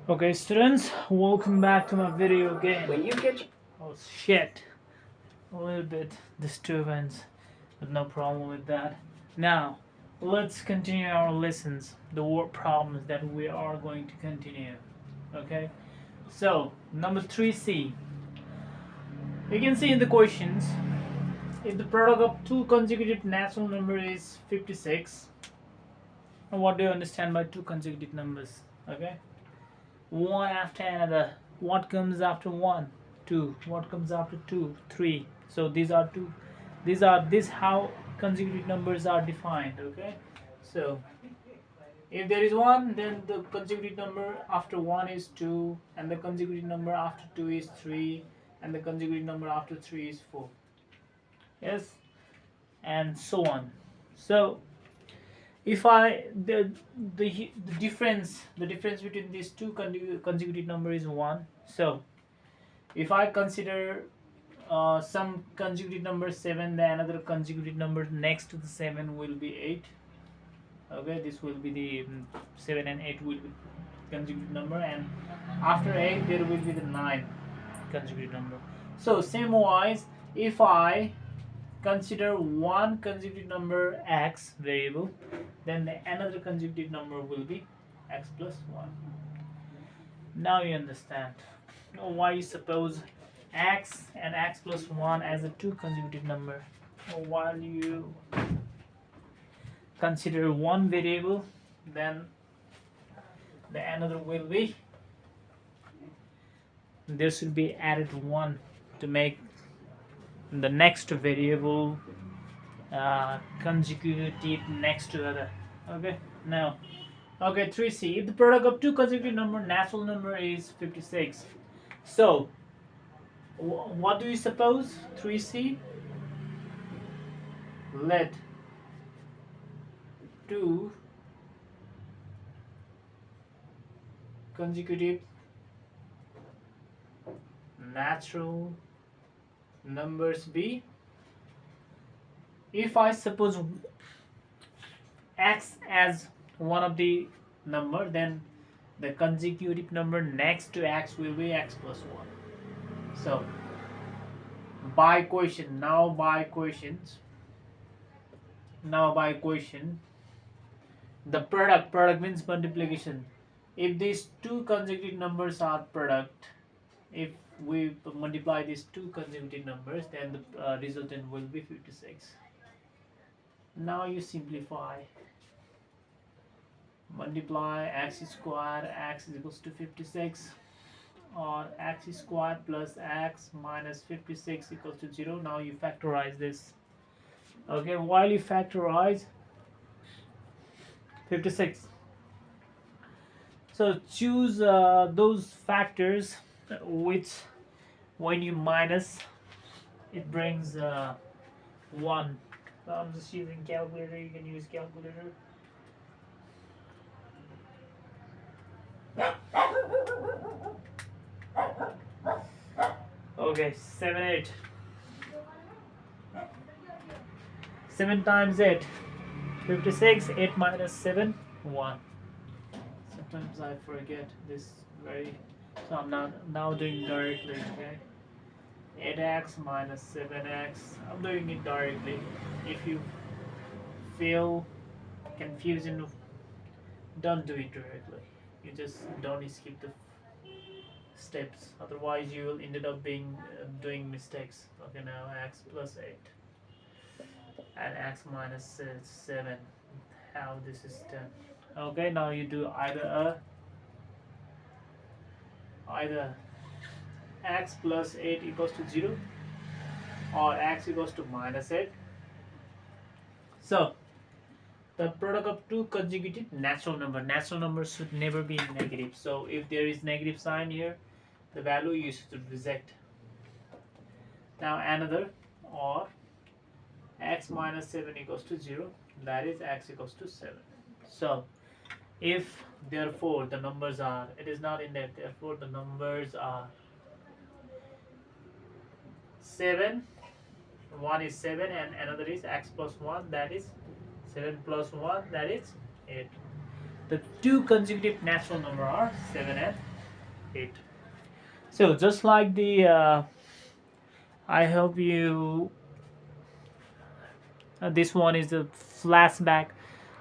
Okay, students, welcome back to my video again. When you get Oh shit, a little bit disturbance, but no problem with that. Now, let's continue our lessons, the word problems that we are going to continue. Okay, so number 3C. You can see in the questions, if the product of two consecutive natural numbers is 56, and what do you understand by two consecutive numbers? Okay, one after another. What comes after one? Two. What comes after two? Three. So these are two. This how consecutive numbers are defined. Okay. So if there is one, then the consecutive number after one is two, and the consecutive number after two is three, and the consecutive number after three is four. Yes, and so on. So if I the difference between these two consecutive number is one. So if I consider some consecutive number 7, then another consecutive number next to the 7 will be 8. Okay, this will be the 7 and 8 will be consecutive number, and after 8 there will be the 9 consecutive number. So same wise, if I consider one consecutive number x variable, then the another consecutive number will be x plus 1. Now you understand why you suppose x and x plus 1 as a two consecutive number, while you consider one variable, then the another will be, there should be added 1 to make the next variable consecutive next to other. Okay, now, okay, 3C. If the product of two consecutive number natural number is 56, so what do you suppose? 3C. Let two consecutive natural numbers be. If I suppose x as one of the number, then the consecutive number next to x will be x plus 1. So by equation, now by equation, the product means multiplication. If these two consecutive numbers are product, if we multiply these two consecutive numbers, then the resultant will be 56. Now you simplify, multiply x squared, x is equals to 56, or x squared plus x minus 56 equals to 0. Now you factorize this. Okay, while you factorize 56, so choose those factors which when you minus it brings 1. So I'm just using calculator, you can use calculator. Okay, 7 8. 7 times 8, 56. 8 minus 7, 1. Sometimes I forget this very, so I'm now doing directly. Okay, 8x minus 7x, I'm doing it directly. If you feel confusion, don't do it directly. You just don't skip the steps, otherwise you will end up being doing mistakes. Okay, now x plus 8 and x minus 7, how this is done. Okay, now you do either x plus 8 equals to 0 or x equals to minus 8. So the product of two consecutive natural numbers should never be negative. So if there is negative sign here, the value you should reject. Now another, or x minus 7 equals to 0, that is x equals to 7. So if therefore the numbers are, it is not in there, therefore the numbers are 7, one is 7 and another is x plus 1, that is 7 plus 1, that is 8. The two consecutive natural number are 7 and 8. So just like the I hope you this one is the flashback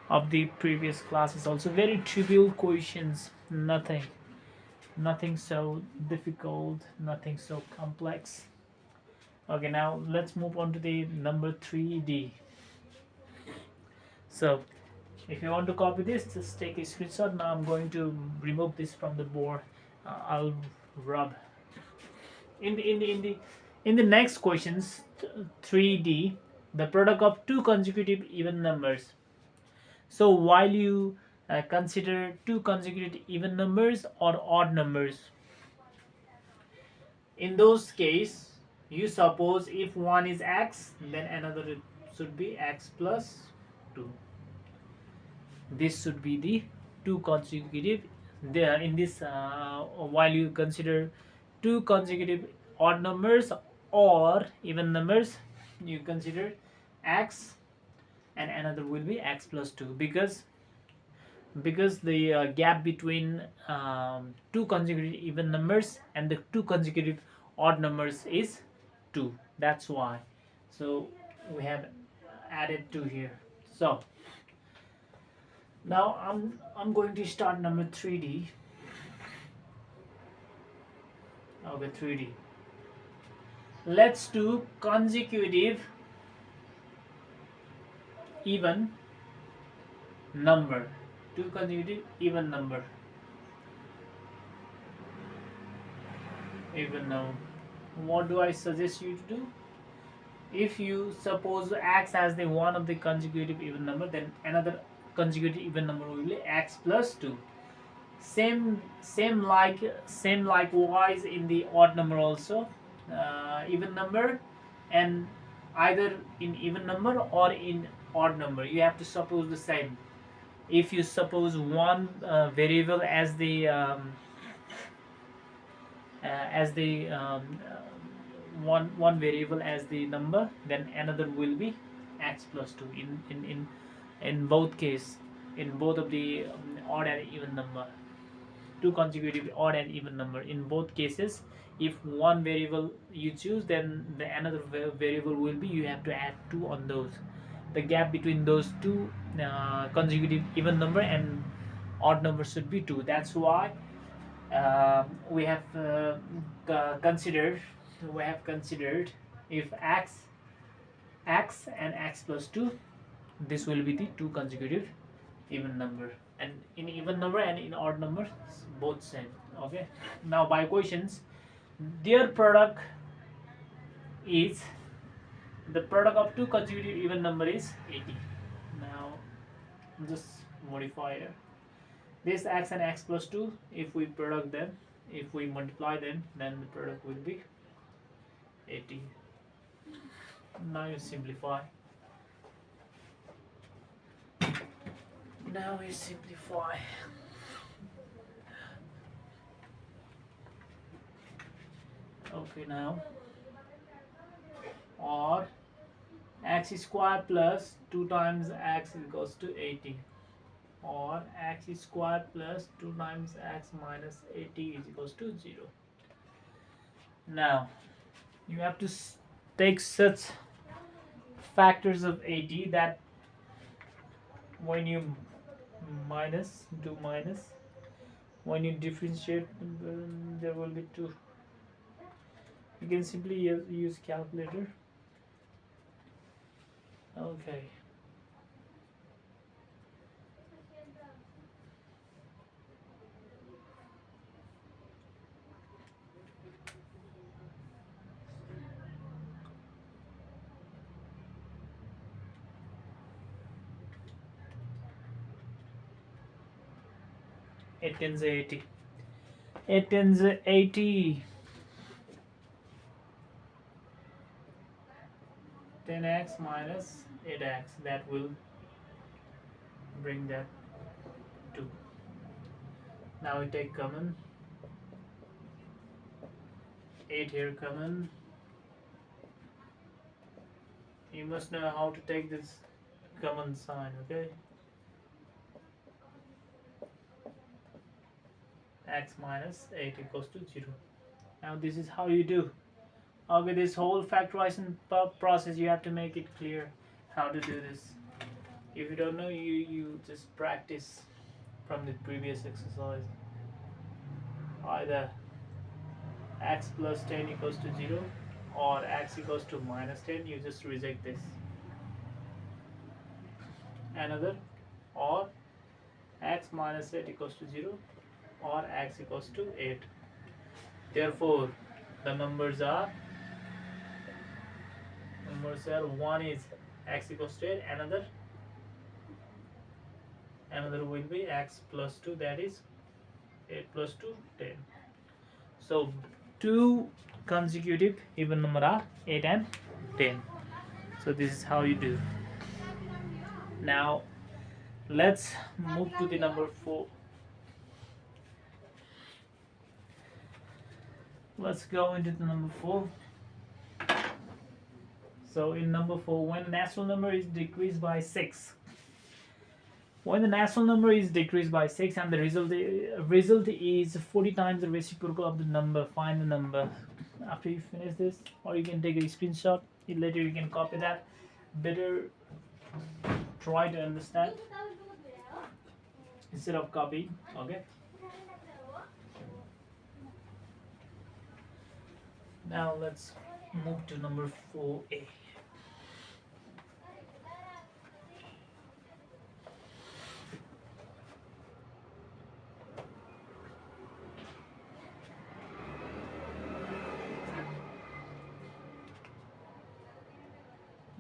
of the previous classes. Also very trivial questions, nothing so difficult, nothing so complex. Okay, now let's move on to the number 3D. So if you want to copy this, just take a screenshot. Now I'm going to remove this from the board. I'll rub in the next questions. 3D, the product of two consecutive even numbers. So while you consider two consecutive even numbers or odd numbers, in those case you suppose if one is x, then another should be x plus 2. This should be the two consecutive there in this while you consider two consecutive odd numbers or even numbers, you consider x and another will be x plus 2, because the gap between two consecutive even numbers and the two consecutive odd numbers is 2. That's why. So we have added 2 here. So now I'm going to start number 3D. Okay, 3D. Let's do consecutive even number. Two consecutive even number. Even now, what do I suggest you to do? If you suppose x as the one of the consecutive even number, then another consecutive even number will be x plus 2. Same likewise in the odd number also. Even number, and either in even number or in odd number, you have to suppose the same. If you suppose one variable as the one variable as the number, then another will be x plus 2 in both case, in both of the odd and even number, two consecutive odd and even number. In both cases, if one variable you choose, then the another variable will be, you have to add 2 on those. The gap between those two consecutive even number and odd number should be 2. That's why we have considered if x and x plus 2, this will be the two consecutive even number, and in even number and in odd number both same. Okay, now by questions, their product is, the product of two consecutive even number is 80. Now just modify here this x and x plus 2. If we product them, if we multiply them, then the product will be 80. Now you simplify. Okay, now or x squared plus 2 times x equals to 80, or x squared plus 2 times x minus 80 is equals to 0. Now you have to take such factors of 80 that when you do minus, when you differentiate, there will be 2. You can simply use calculator. Okay. It tens 80. It tens 80. 10x minus 8x, that will bring that 2. Now we take common, 8 here common. You must know how to take this common sign, okay? x minus 8 equals to 0. Now this is how you do. Okay, this whole factorization process, you have to make it clear how to do this. If you don't know, you just practice from the previous exercise. Either x plus 10 equals to 0 or x equals to minus 10, you just reject this. Another, or x minus 8 equals to 0 or x equals to 8. Therefore the numbers are one is x equals to 8, another will be x plus 2, that is 8 plus 2 10. So two consecutive even number are 8 and 10. So this is how you do. Now let's move to the number 4. Let's go into the number 4. So in number 4, when the natural number is decreased by 6, when the natural number is decreased by 6 and the result is 40 times the reciprocal of the number, find the number. After you finish this, or you can take a screenshot, later you can copy that. Better try to understand instead of copying. Okay, now let's move to number 4a.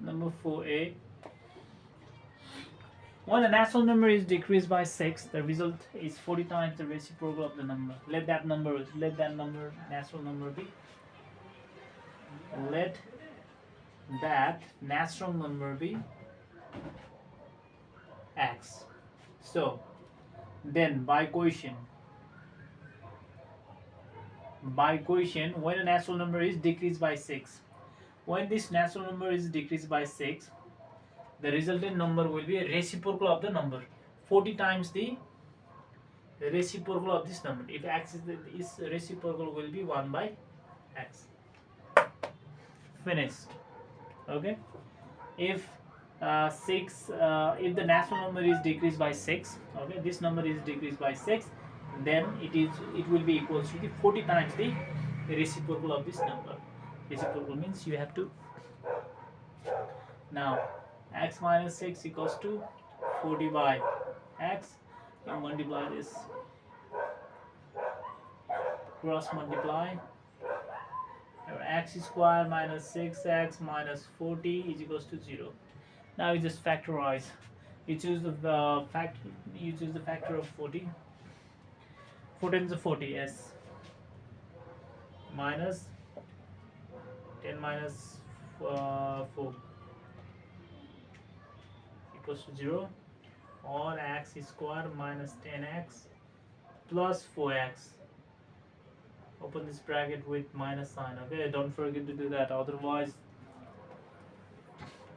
Number 4a. When the natural number is decreased by 6, the result is 40 times the reciprocal of the number. Let that natural number be. Let that natural number be x. So then by quotient, when a natural number is decreased by 6, when this natural number is decreased by 6, the resultant number will be a reciprocal of the number, 40 times the reciprocal of this number. If x is reciprocal, will be 1 by x. Finished. Okay, if if the natural number is decreased by 6, okay, this number is decreased by 6, then it will be equals to the 40 times the reciprocal of this number. Reciprocal means you have to, now x minus 6 equals to 40 by x. You multiply this, cross multiply. X square minus 6x minus 40 is equals to 0. Now you just factorize. You choose the factor of 40. 4 times 40, yes. Minus 10 minus 4 equals to 0, or x square minus 10x plus 4x. Open this bracket with minus sign. Okay, don't forget to do that, otherwise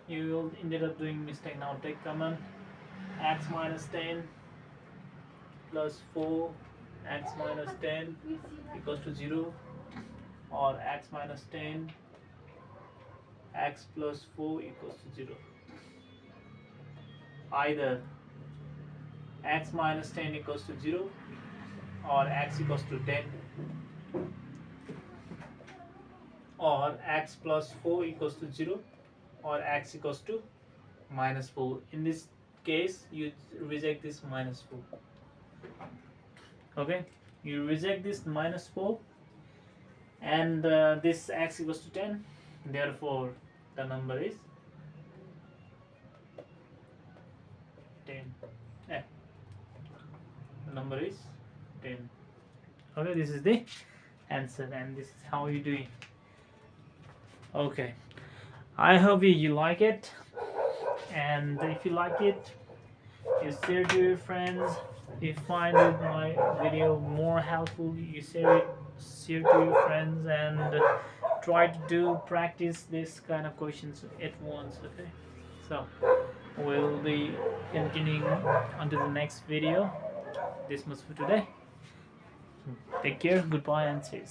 you will ended up doing mistake. Now take common, x minus 10 plus 4 x minus 10 equals to 0, or x minus 10 x plus 4 equals to 0. Either x minus 10 equals to 0 or x equals to 10, or x plus 4 equals to 0 or x equals to minus 4. In this case you reject this minus 4. Okay, you reject this minus 4, and this x equals to 10, therefore the number is 10. The number is 10. Okay, this is the answer, and this is how you do it. Okay, I hope you like it, and if you like it, you share to your friends. If you find my video more helpful, you share to your friends, and try to practice this kind of questions at once. Okay, so we'll be continuing until the next video. This much for today. Take care, goodbye, and see you.